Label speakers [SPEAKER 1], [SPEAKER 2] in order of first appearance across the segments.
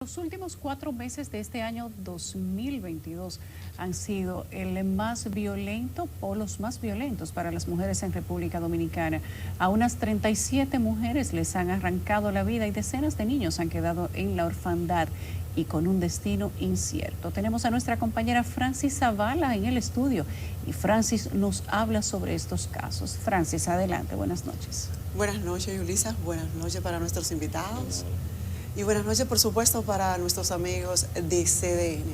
[SPEAKER 1] Los últimos 4 meses de este año 2022 han sido el más violento o los más violentos para las mujeres en República Dominicana. A unas 37 mujeres les han arrancado la vida y decenas de niños han quedado en la orfandad y con un destino incierto. Tenemos a nuestra compañera Francis Zavala en el estudio y Francis nos habla sobre estos casos. Francis, adelante, buenas noches.
[SPEAKER 2] Buenas noches, Yulisa. Buenas noches para nuestros invitados. Y buenas noches, por supuesto, para nuestros amigos de CDN.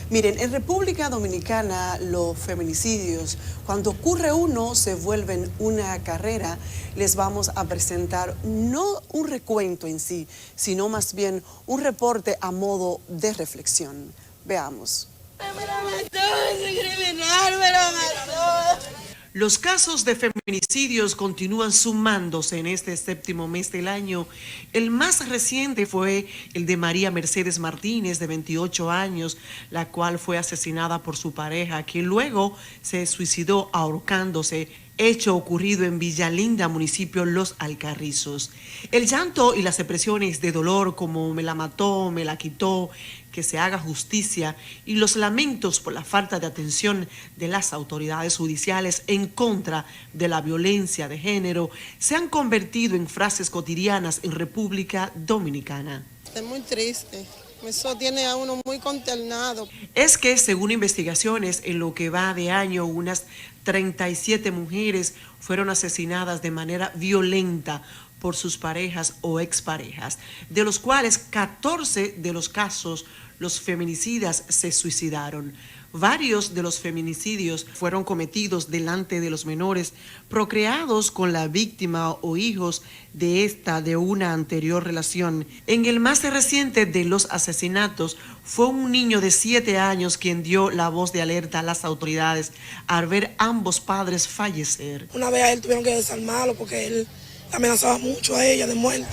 [SPEAKER 2] Miren, en República Dominicana los feminicidios, cuando ocurre uno, se vuelven una carrera. Les vamos a presentar no un recuento en sí, sino más bien un reporte a modo de reflexión. Veamos.
[SPEAKER 3] Me lo mató, ese criminal me lo mató.
[SPEAKER 4] Los casos de feminicidios continúan sumándose en este séptimo mes del año. El más reciente fue el de María Mercedes Martínez, de 28 años, la cual fue asesinada por su pareja, que luego se suicidó ahorcándose, hecho ocurrido en Villalinda, municipio Los Alcarrizos. El llanto y las expresiones de dolor como me la mató, me la quitó, que se haga justicia, y los lamentos por la falta de atención de las autoridades judiciales en contra de la violencia de género se han convertido en frases cotidianas en República Dominicana.
[SPEAKER 3] Es muy triste, eso tiene a uno muy consternado.
[SPEAKER 4] Es que, según investigaciones, en lo que va de año, unas 37 mujeres fueron asesinadas de manera violenta por sus parejas o exparejas, de los cuales 14 de los casos los feminicidas se suicidaron. Varios de los feminicidios fueron cometidos delante de los menores procreados con la víctima o hijos de una anterior relación. En el más reciente de los asesinatos fue un niño de 7 años quien dio la voz de alerta a las autoridades al ver ambos padres fallecer.
[SPEAKER 5] Una vez a él tuvieron que desarmarlo porque él amenazaba mucho a ella de muerte.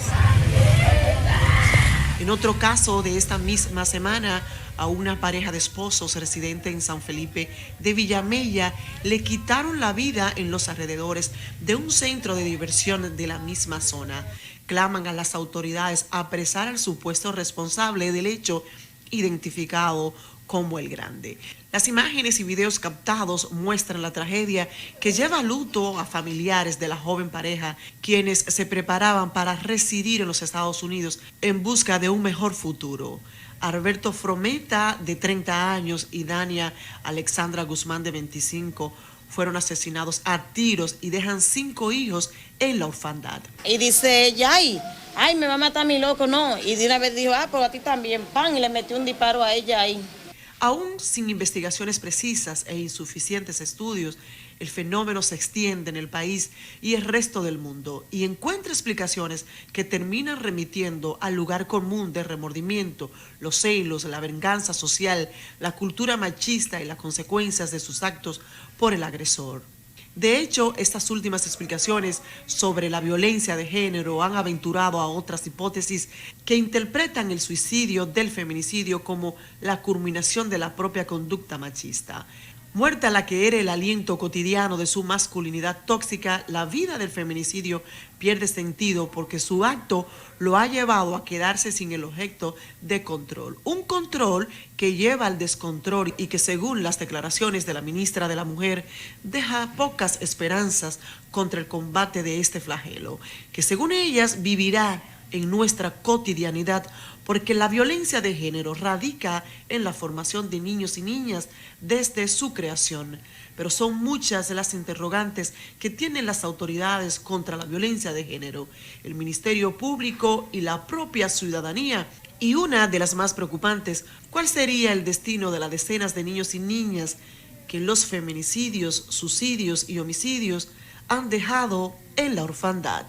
[SPEAKER 4] En otro caso de esta misma semana, a una pareja de esposos residente en San Felipe de Villamella le quitaron la vida en los alrededores de un centro de diversión de la misma zona. Claman a las autoridades a apresar al supuesto responsable del hecho, identificado como El Grande. Las imágenes y videos captados muestran la tragedia que lleva luto a familiares de la joven pareja, quienes se preparaban para residir en los Estados Unidos en busca de un mejor futuro. Alberto Frometa, de 30 años, y Dania Alexandra Guzmán, de 25, fueron asesinados a tiros y dejan 5 hijos en la orfandad.
[SPEAKER 6] Y dice ella, ay, me va a matar mi loco, no. Y de una vez dijo, pero a ti también, pan, y le metió un disparo a ella ahí.
[SPEAKER 4] Aún sin investigaciones precisas e insuficientes estudios, el fenómeno se extiende en el país y el resto del mundo y encuentra explicaciones que terminan remitiendo al lugar común de remordimiento, los celos, la venganza social, la cultura machista y las consecuencias de sus actos por el agresor. De hecho, estas últimas explicaciones sobre la violencia de género han aventurado a otras hipótesis que interpretan el suicidio del feminicidio como la culminación de la propia conducta machista. Muerta la que era el aliento cotidiano de su masculinidad tóxica, la vida del feminicidio pierde sentido porque su acto lo ha llevado a quedarse sin el objeto de control. Un control que lleva al descontrol y que, según las declaraciones de la ministra de la Mujer, deja pocas esperanzas contra el combate de este flagelo, que según ellas vivirá en nuestra cotidianidad, porque la violencia de género radica en la formación de niños y niñas desde su creación. Pero son muchas las interrogantes que tienen las autoridades contra la violencia de género, el Ministerio Público y la propia ciudadanía. Y una de las más preocupantes, ¿cuál sería el destino de las decenas de niños y niñas que los feminicidios, suicidios y homicidios han dejado en la orfandad?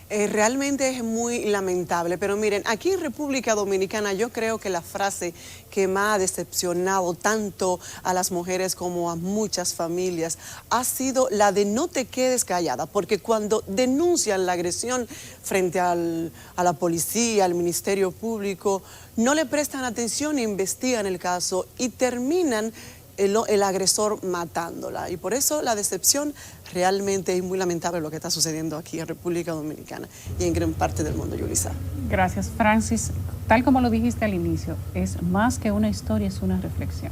[SPEAKER 2] Realmente es muy lamentable, pero miren, aquí en República Dominicana yo creo que la frase que más ha decepcionado tanto a las mujeres como a muchas familias ha sido la de no te quedes callada, porque cuando denuncian la agresión frente a la policía, al Ministerio Público, no le prestan atención e investigan el caso y terminan el agresor matándola. Y por eso la decepción realmente es muy lamentable lo que está sucediendo aquí en República Dominicana y en gran parte del mundo, Yulisa.
[SPEAKER 1] Gracias, Francis. Tal como lo dijiste al inicio, es más que una historia, es una reflexión.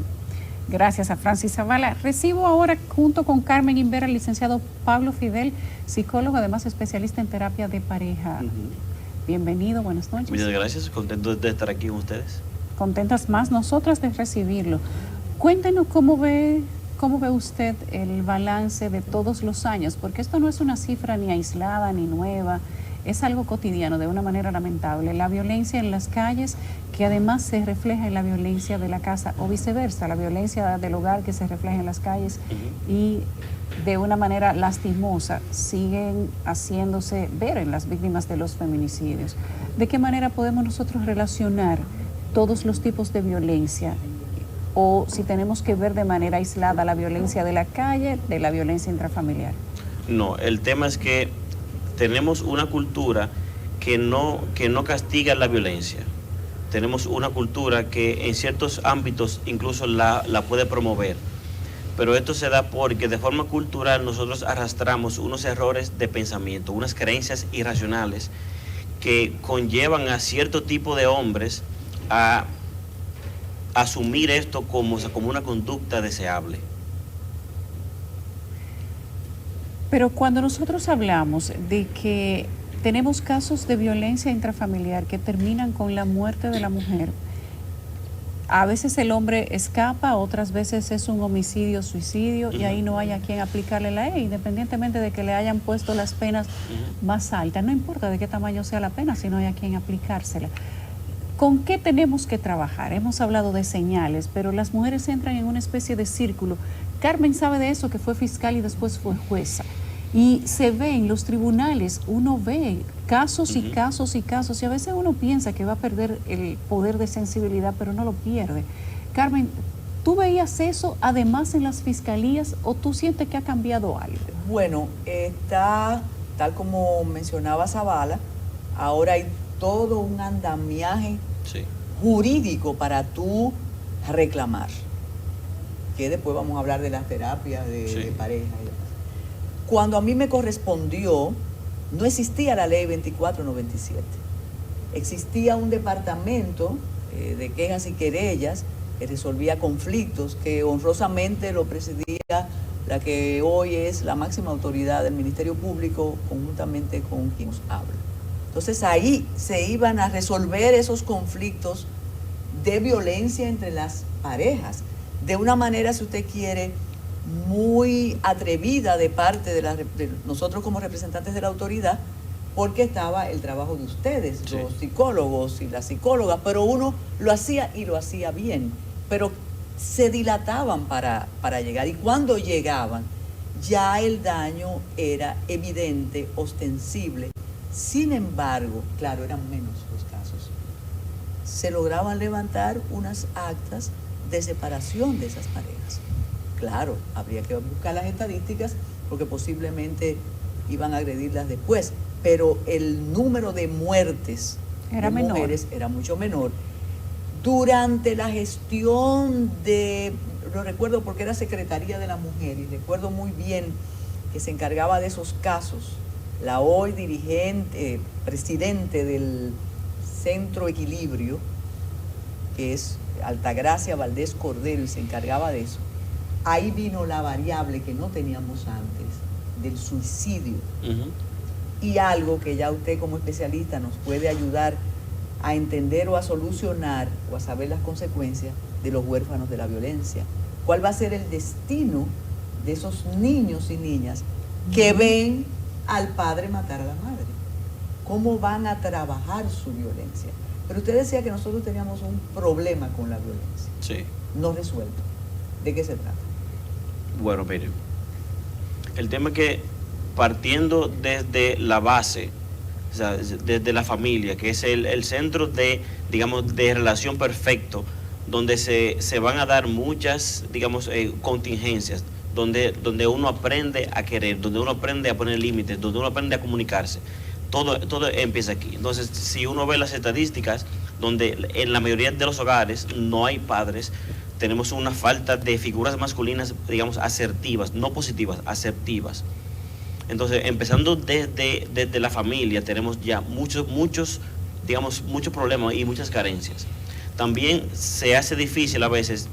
[SPEAKER 1] Gracias a Francis Zavala. Recibo ahora junto con Carmen Invera al licenciado Pablo Fidel, psicólogo, además especialista en terapia de pareja. Bienvenido, buenas noches.
[SPEAKER 7] Muchas gracias, contento de estar aquí con ustedes.
[SPEAKER 1] Contentas más nosotras de recibirlo. Cuéntenos cómo ve usted el balance de todos los años, porque esto no es una cifra ni aislada ni nueva, es algo cotidiano de una manera lamentable. La violencia en las calles, que además se refleja en la violencia de la casa, o viceversa, la violencia del hogar que se refleja en las calles y de una manera lastimosa siguen haciéndose ver en las víctimas de los feminicidios. ¿De qué manera podemos nosotros relacionar todos los tipos de violencia? O si tenemos que ver de manera aislada la violencia de la calle de la violencia intrafamiliar.
[SPEAKER 7] No, el tema es que tenemos una cultura que no castiga la violencia. Tenemos una cultura que en ciertos ámbitos incluso la puede promover. Pero esto se da porque de forma cultural nosotros arrastramos unos errores de pensamiento, unas creencias irracionales que conllevan a cierto tipo de hombres a asumir esto como una conducta deseable.
[SPEAKER 1] Pero cuando nosotros hablamos de que tenemos casos de violencia intrafamiliar que terminan con la muerte de la mujer, a veces el hombre escapa, otras veces es un homicidio, suicidio, y ahí no hay a quien aplicarle la ley, independientemente de que le hayan puesto las penas más altas. No importa de qué tamaño sea la pena, si no hay a quien aplicársela. ¿Con qué tenemos que trabajar? Hemos hablado de señales, pero las mujeres entran en una especie de círculo. Carmen sabe de eso, que fue fiscal y después fue jueza. Y se ve en los tribunales, uno ve casos y casos y casos, y a veces uno piensa que va a perder el poder de sensibilidad, pero no lo pierde. Carmen, ¿tú veías eso además en las fiscalías o tú sientes que ha cambiado algo?
[SPEAKER 8] Bueno, está, tal como mencionaba Zavala, ahora hay todo un andamiaje jurídico para tú reclamar, que después vamos a hablar de las terapias de pareja y demás. Cuando a mí me correspondió, no existía la ley 2497. Existía un departamento de quejas y querellas que resolvía conflictos, que honrosamente lo presidía la que hoy es la máxima autoridad del Ministerio Público, conjuntamente con quien nos habla. Entonces ahí se iban a resolver esos conflictos de violencia entre las parejas, de una manera, si usted quiere, muy atrevida de parte de nosotros como representantes de la autoridad, porque estaba el trabajo de ustedes, los psicólogos y las psicólogas, pero uno lo hacía y lo hacía bien, pero se dilataban para llegar, y cuando llegaban ya el daño era evidente, ostensible. Sin embargo, claro, eran menos los casos. Se lograban levantar unas actas de separación de esas parejas. Claro, habría que buscar las estadísticas porque posiblemente iban a agredirlas después, pero el número de muertes de mujeres era mucho menor. Durante la gestión lo recuerdo porque era Secretaría de la Mujer, y recuerdo muy bien que se encargaba de esos casos, la hoy presidente del Centro Equilibrio, que es Altagracia Valdés Cordero, y se encargaba de eso. Ahí vino la variable que no teníamos antes, del suicidio. Y algo que ya usted como especialista nos puede ayudar a entender o a solucionar o a saber las consecuencias de los huérfanos de la violencia. ¿Cuál va a ser el destino de esos niños y niñas que ven al padre matar a la madre? ¿Cómo van a trabajar su violencia? Pero usted decía que nosotros teníamos un problema con la violencia. No resuelto. ¿De qué se trata?
[SPEAKER 7] Bueno, mire, el tema es que partiendo desde la base, o sea, desde la familia, que es el centro de, digamos, de relación perfecto, donde se van a dar muchas, digamos, contingencias, donde uno aprende a querer, donde uno aprende a poner límites, donde uno aprende a comunicarse. Todo empieza aquí. Entonces, si uno ve las estadísticas, donde en la mayoría de los hogares no hay padres, tenemos una falta de figuras masculinas, digamos, asertivas, no positivas, asertivas. Entonces, empezando desde la familia, tenemos ya muchos problemas y muchas carencias. También se hace difícil a veces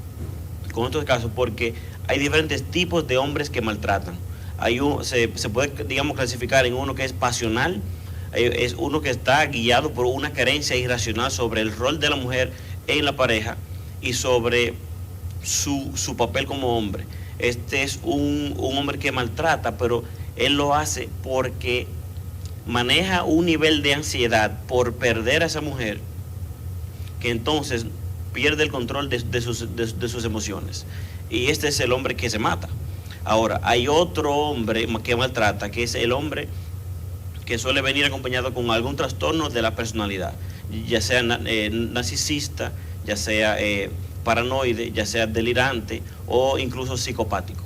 [SPEAKER 7] con estos casos porque hay diferentes tipos de hombres que maltratan. Se puede, digamos, clasificar en uno que es pasional, es uno que está guiado por una carencia irracional sobre el rol de la mujer en la pareja y sobre su papel como hombre. Este es un hombre que maltrata, pero él lo hace porque maneja un nivel de ansiedad por perder a esa mujer, que entonces pierde el control de sus emociones. Y este es el hombre que se mata. Ahora, hay otro hombre que maltrata, que es el hombre que suele venir acompañado con algún trastorno de la personalidad, ya sea narcisista, ya sea paranoide, ya sea delirante o incluso psicopático.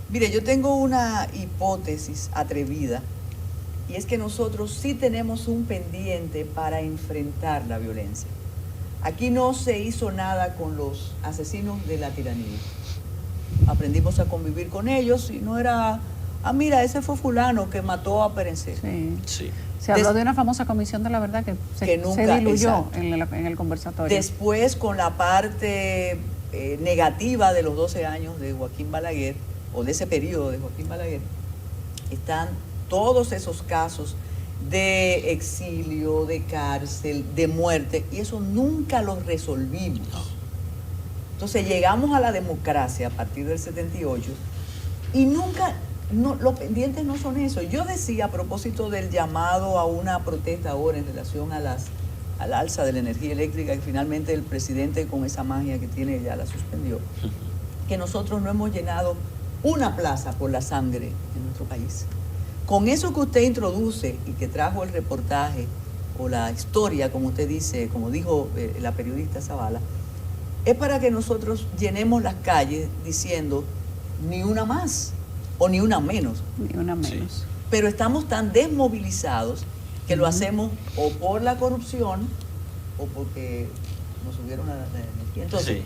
[SPEAKER 8] Mire, yo tengo una hipótesis atrevida, y es que nosotros sí tenemos un pendiente para enfrentar la violencia. Aquí no se hizo nada con los asesinos de la tiranía. Aprendimos a convivir con ellos y no era, mira, ese fue fulano que mató a Perencejo.
[SPEAKER 1] Sí. Se habló de una famosa comisión de la verdad que nunca, se diluyó en el conversatorio.
[SPEAKER 8] Después, con la parte negativa de los 12 años de Joaquín Balaguer, o de ese periodo de Joaquín Balaguer, están todos esos casos de exilio, de cárcel, de muerte, y eso nunca lo resolvimos. Entonces llegamos a la democracia a partir del 78 y nunca, los pendientes no son eso. Yo decía, a propósito del llamado a una protesta ahora en relación al alza de la energía eléctrica, que finalmente el presidente, con esa magia que tiene, ya la suspendió, que nosotros no hemos llenado una plaza por la sangre en nuestro país. Con eso que usted introduce y que trajo el reportaje o la historia, como usted dice, como dijo la periodista Zavala, es para que nosotros llenemos las calles diciendo ni una más o ni una menos.
[SPEAKER 1] Ni una menos.
[SPEAKER 7] Sí.
[SPEAKER 8] Pero estamos tan desmovilizados que lo hacemos o por la corrupción o porque nos subieron la energía. Entonces,
[SPEAKER 7] Sí.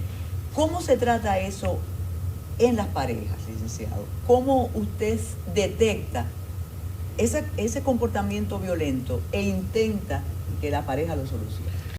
[SPEAKER 8] ¿cómo se trata eso en las parejas, licenciado? ¿Cómo usted detecta ese comportamiento violento e intenta que la pareja lo solucione?